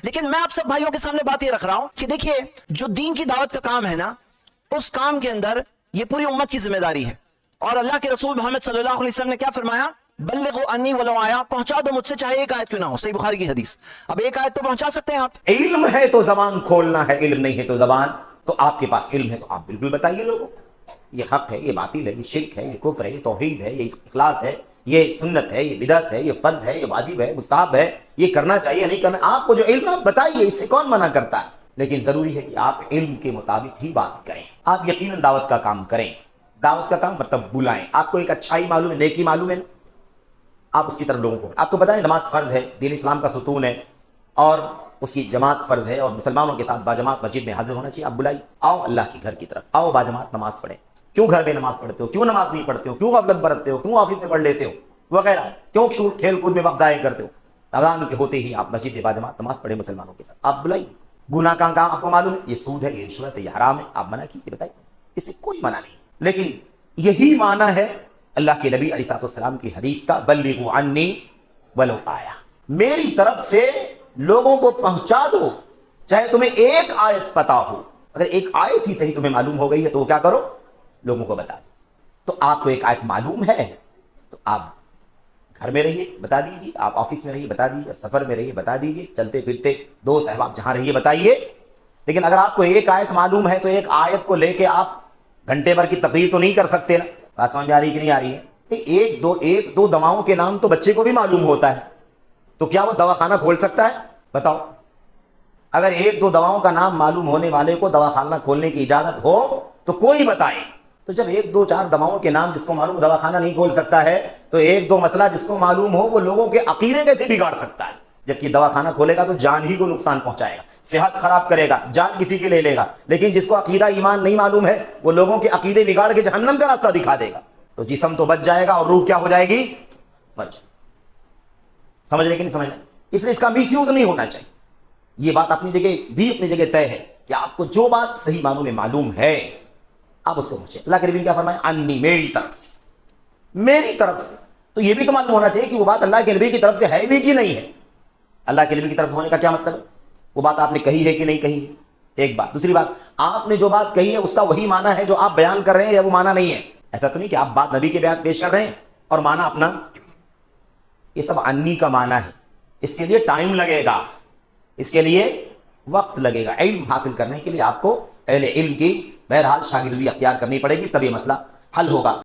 لیکن میں آپ سب بھائیوں کے سامنے بات یہ رکھ رہا ہوں کہ دیکھیے جو دین کی دعوت کا کام ہے نا، اس کام کے اندر یہ پوری امت کی ذمہ داری ہے. اور اللہ کے رسول محمد صلی اللہ علیہ وسلم نے کیا فرمایا؟ بلغوا انی ولو آیا، پہنچا دو مجھ سے چاہے ایک آیت کیوں نہ ہو. صحیح بخاری کی حدیث. اب ایک آیت تو پہنچا سکتے ہیں آپ. علم ہے تو زبان کھولنا ہے، علم نہیں ہے تو زبان. تو آپ کے پاس علم ہے تو آپ بالکل بتائیے لوگوں کو یہ حق ہے، یہ باطل ہے، یہ شرک ہے، یہ کفر ہے، یہ توحید ہے، یہ اخلاص ہے، یہ سنت ہے، یہ بدعت ہے، یہ فرض ہے، یہ واجب ہے، مستحب ہے، یہ کرنا چاہیے نہیں کرنا. آپ کو جو علم ہے آپ بتائیے، اس سے کون منع کرتا ہے. لیکن ضروری ہے کہ آپ علم کے مطابق ہی بات کریں. آپ یقیناً دعوت کا کام کریں. دعوت کا کام مطلب بلائیں. آپ کو ایک اچھائی معلوم ہے، نیکی معلوم ہے، آپ اس کی طرف لوگوں کو. آپ کو پتہ ہے نماز فرض ہے، دین اسلام کا ستون ہے، اور اس کی جماعت فرض ہے، اور مسلمانوں کے ساتھ باجماعت مسجد میں حاضر ہونا چاہیے. آپ بلائیے، آؤ اللہ کی گھر کی طرف، آؤ باجماعت نماز پڑھیں. کیوں گھر میں نماز پڑھتے ہو؟ کیوں نماز نہیں پڑھتے ہو؟ کیوں غفلت برتتے ہو؟ کیوں آفس میں پڑھ لیتے ہو وغیرہ؟ کیوں کھیل کود میں وقت ضائع کرتے ہو؟ اذان کے ہوتے ہی آپ مسجد میں باجماعت نماز پڑھیں مسلمانوں کے ساتھ. آپ بلائیے. گناہ کا کام آپ کو معلوم ہے، یہ سود ہے، یہ رشوت ہے، یہ حرام ہے، آپ منع کیجیے، بتائیے. اس سے کوئی منع نہیں. لیکن یہی معنی ہے اللہ کے نبی علیہ السلام کی حدیث کا، بلغوا عنی ولو آیا، میری طرف سے لوگوں کو پہنچا دو چاہے تمہیں ایک آیت پتا ہو. اگر ایک آیت ہی صحیح تمہیں معلوم ہو گئی ہے تو وہ کیا کرو، لوگوں کو بتا دو. تو آپ کو ایک آیت معلوم ہے تو آپ گھر میں رہیے بتا دیجیے، آپ آفس میں رہیے بتا دیجیے، سفر میں رہیے بتا دیجیے، چلتے پھرتے دوست احباب جہاں رہیے بتائیے. لیکن اگر آپ کو ایک آیت معلوم ہے تو ایک آیت کو لے کے آپ گھنٹے بھر کی تقریر تو نہیں کر سکتے نا. بات سمجھ آ رہی کہ نہیں آ رہی ہے؟ ایک دو دواؤں کے نام تو بچے کو بھی معلوم ہوتا ہے، تو کیا وہ دواخانہ کھول سکتا ہے؟ بتاؤ. اگر ایک دو دواؤں کا نام معلوم ہونے والے کو دواخانہ کھولنے کی اجازت ہو تو کوئی بتائے. تو جب ایک دو چار دواؤں کے نام جس کو معلوم دواخانہ نہیں کھول سکتا ہے، تو ایک دو مسئلہ جس کو معلوم ہو وہ لوگوں کے عقیدے کیسے بگاڑ سکتا ہے؟ جبکہ دواخانہ کھولے گا تو جان ہی کو نقصان پہنچائے گا، صحت خراب کرے گا، جان کسی کے لے لے گا. لیکن جس کو عقیدہ ایمان نہیں معلوم ہے وہ لوگوں کے عقیدے بگاڑ کے جہنم کا راستہ دکھا دے گا. تو جسم تو بچ جائے گا اور روح کیا ہو جائے گی؟ مر جائے. سمجھ رہے کہ نہیں سمجھ رہے؟ اس لیے اس کا مس یوز نہیں ہونا چاہیے. یہ بات اپنی جگہ طے ہے کہ آپ کو جو بات صحیح معنوں میں معلوم ہے آپ اس کو پوچھیں. اللہ کے نبی نے کیا فرمایا؟ انی، میری طرف سے. میری طرف سے تو یہ بھی تو معلوم ہونا چاہیے کہ وہ بات اللہ کے نبی کی طرف سے ہے بھی کہ نہیں ہے. اللہ کے نبی کی طرف سے ہونے کا کیا مطلب ہے؟ وہ بات آپ نے کہی ہے کہ نہیں کہی ہے، ایک بات. دوسری بات، آپ نے جو بات کہی ہے اس کا وہی معنی ہے جو آپ بیان کر رہے ہیں یا وہ معنی نہیں ہے؟ ایسا تو نہیں کہ آپ بات نبی کے بیان پیش کر رہے ہیں اور معنی اپنا. یہ سب انی کا معنی ہے. اس کے لیے ٹائم لگے گا، اس کے لیے وقت لگے گا. علم حاصل کرنے کے لیے آپ کو اہل علم کی بہرحال شاگردی اختیار کرنی پڑے گی، تب یہ مسئلہ حل ہوگا.